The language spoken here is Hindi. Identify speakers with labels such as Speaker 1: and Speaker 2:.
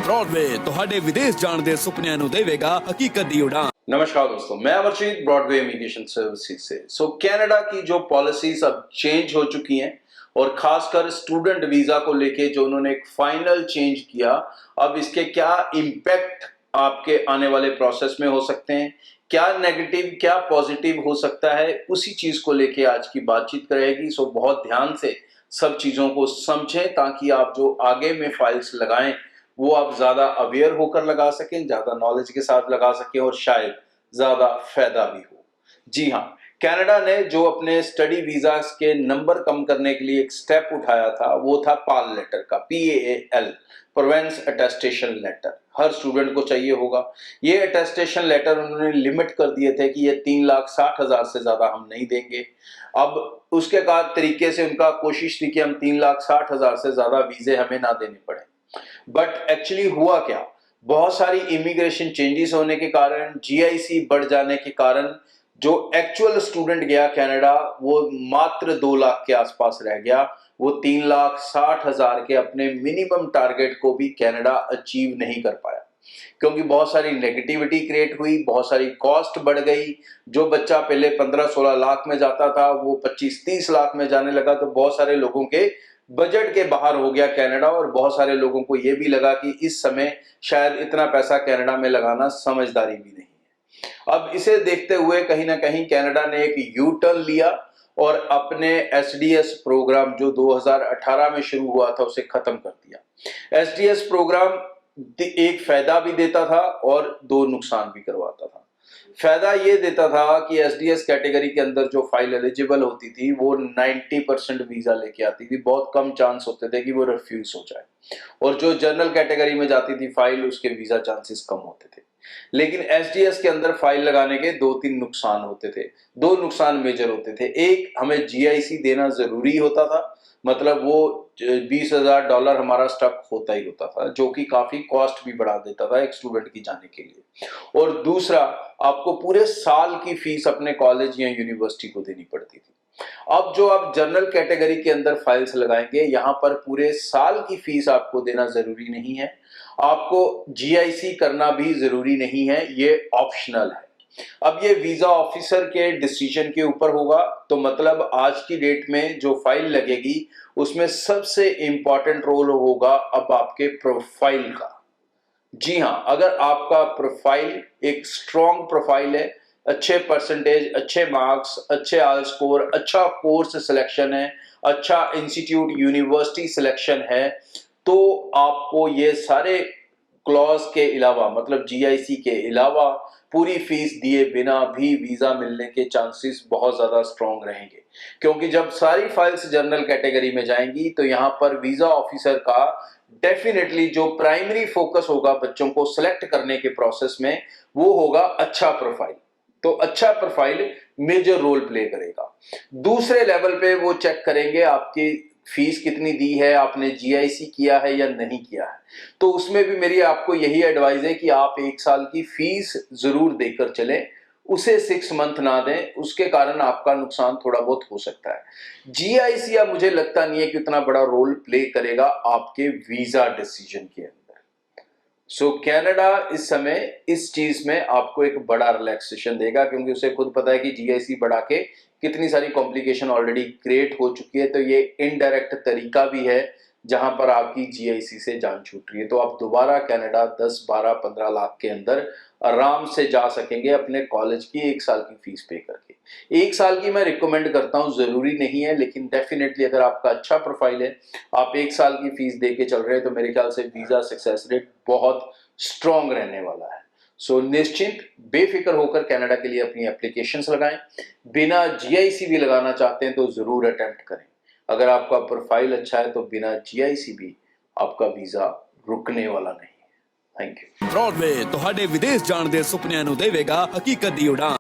Speaker 1: ब्रॉडवे ਤੁਹਾਡੇ ਵਿਦੇਸ਼ ਜਾਣ ਦੇ ਸੁਪਨਿਆਂ ਨੂੰ ਦੇਵੇਗਾ ਹਕੀਕਤ ਦੀ ਉਡਾਨ।
Speaker 2: नमस्कार दोस्तों, मैं अमरजीत ब्रॉडवे इमिग्रेशन सर्विसेज से। कनाडा की जो पॉलिसीज अब चेंज हो चुकी हैं और खासकर स्टूडेंट वीजा को लेके जो उन्होंने एक फाइनल चेंज किया, अब इसके क्या इम्पैक्ट आपके आने वाले प्रोसेस में हो सकते हैं, क्या नेगेटिव क्या पॉजिटिव हो सकता है, उसी चीज को लेके आज की बातचीत रहेगी। सो बहुत ध्यान से सब चीजों को समझें ताकि आप जो आगे में फाइल्स लगाएं वो आप ज्यादा अवेयर होकर लगा सकें, ज्यादा नॉलेज के साथ लगा सकें और शायद ज्यादा फायदा भी हो। जी हाँ, कनाडा ने जो अपने स्टडी वीजा के नंबर कम करने के लिए एक स्टेप उठाया था वो था पाल लेटर का, PAL, प्रोवेंस अटेस्टेशन लेटर। हर स्टूडेंट को चाहिए होगा। ये अटेस्टेशन लेटर उन्होंने लिमिट कर दिए थे कि ये 3,60,000 से ज्यादा हम नहीं देंगे। अब उसके बाद तरीके से उनका कोशिश थी कि हम 3,60,000 से ज्यादा वीजे हमें ना देने पड़े। बट एक्चुअली हुआ क्या, बहुत सारी इमिग्रेशन चेंजेस होने के कारण, GIC बढ़ जाने के कारण जो एक्चुअल स्टूडेंट गया कनाडा वो मात्र 2 लाख के आसपास रह गया। वो 3,60,000 के अपने मिनिमम टारगेट को भी कनाडा अचीव नहीं कर पाया क्योंकि बहुत सारी नेगेटिविटी क्रिएट हुई, बहुत सारी कॉस्ट बढ़ गई। जो बच्चा पहले 15-16 लाख में जाता था वो 25-30 लाख में जाने लगा, तो बहुत सारे लोगों के बजट के बाहर हो गया कनाडा। और बहुत सारे लोगों को यह भी लगा कि इस समय शायद इतना पैसा कनाडा में लगाना समझदारी भी नहीं है। अब इसे देखते हुए कहीं ना कहीं कनाडा ने एक यू टर्न लिया और अपने SDS प्रोग्राम जो 2018 में शुरू हुआ था उसे खत्म कर दिया। SDS प्रोग्राम एक फायदा भी देता था और 2 नुकसान भी करवाता था। फायदा ये देता था कि SDS कैटेगरी के अंदर जो फाइल एलिजिबल होती थी वो 90% वीजा लेके आती थी, बहुत कम चांस होते थे कि वो रिफ्यूज हो जाए। और जो जनरल कैटेगरी में जाती थी फाइल, उसके वीजा चांसेस कम होते थे। लेकिन SDS के अंदर फाइल लगाने के 2-3 नुकसान होते थे। 2 नुकसान मेजर होते थे। एक, हमें GIC देना जरूरी होता था, मतलब वो $20,000 हमारा स्टक होता ही होता था, जो कि काफी कॉस्ट भी बढ़ा देता था एक स्टूडेंट की जाने के लिए। और दूसरा, आपको पूरे साल की फीस अपने कॉलेज या यूनिवर्सिटी को देनी पड़ती थी। अब जो आप जनरल कैटेगरी के अंदर फाइल्स लगाएंगे, यहां पर पूरे साल की फीस आपको देना जरूरी नहीं है, आपको GIC करना भी जरूरी नहीं है, ये ऑप्शनल है। अब ये वीजा ऑफिसर के डिसीजन के ऊपर होगा। तो मतलब आज की डेट में जो फाइल लगेगी उसमें सबसे इंपॉर्टेंट रोल होगा अब आपके प्रोफाइल का। जी हाँ, अगर आपका प्रोफाइल एक स्ट्रॉन्ग प्रोफाइल है, अच्छे परसेंटेज, अच्छे मार्क्स, अच्छे आल स्कोर, अच्छा कोर्स सिलेक्शन है, अच्छा इंस्टीट्यूट यूनिवर्सिटी सिलेक्शन है, तो आपको ये सारे क्लॉज के अलावा, मतलब GIC के अलावा पूरी फीस दिए बिना भी वीजा मिलने के चांसेस बहुत ज्यादा स्ट्रॉन्ग रहेंगे। क्योंकि जब सारी फाइल्स जनरल कैटेगरी में जाएंगी तो यहाँ पर वीजा ऑफिसर का डेफिनेटली जो प्राइमरी फोकस होगा बच्चों को सिलेक्ट करने के प्रोसेस में, वो होगा अच्छा प्रोफाइल। तो अच्छा प्रोफाइल मेजर रोल प्ले करेगा। दूसरे लेवल पे वो चेक करेंगे आपकी फीस कितनी दी है, आपने GIC किया है या नहीं किया है। तो उसमें भी मेरी आपको यही एडवाइस है कि आप 1 साल की फीस जरूर देकर चलें, उसे 6 मंथ ना दें, उसके कारण आपका नुकसान थोड़ा बहुत हो सकता है। GIC या मुझे लगता नहीं है कि उतना बड़ा रोल प्ले करेगा आपके वीजा डिसीजन के अंदर। कनाडा इस समय इस चीज में आपको एक बड़ा रिलैक्सेशन देगा क्योंकि उसे खुद पता है कि GIC बढ़ा के कितनी सारी कॉम्प्लिकेशन ऑलरेडी क्रिएट हो चुकी है। तो ये इनडायरेक्ट तरीका भी है जहां पर आपकी GIC से जान छूट रही है। तो आप दोबारा कनाडा 10, 12, 15 लाख के अंदर आराम से जा सकेंगे अपने कॉलेज की 1 साल की फीस पे करके। 1 साल की मैं रिकमेंड करता हूं, जरूरी नहीं है, लेकिन डेफिनेटली अगर आपका अच्छा प्रोफाइल है, आप 1 साल की फीस दे के चल रहे हैं, तो मेरे ख्याल से वीजा सक्सेस रेट बहुत स्ट्रॉन्ग रहने वाला है। निश्चिंत बेफिक्र होकर कनाडा के लिए अपनी एप्लीकेशंस लगाएं। बिना GIC भी लगाना चाहते हैं तो जरूर अटेम्प्ट करें। अगर आपका प्रोफाइल अच्छा है तो बिना GIC भी आपका वीजा रुकने वाला नहीं है। Thank you.
Speaker 1: ब्रॉडवे ਤੁਹਾਡੇ ਵਿਦੇਸ਼ ਜਾਣ ਦੇ ਸੁਪਨਿਆਂ ਨੂੰ ਦੇਵੇਗਾ ਹਕੀਕਤ ਦੀ ਉਡਾਨ।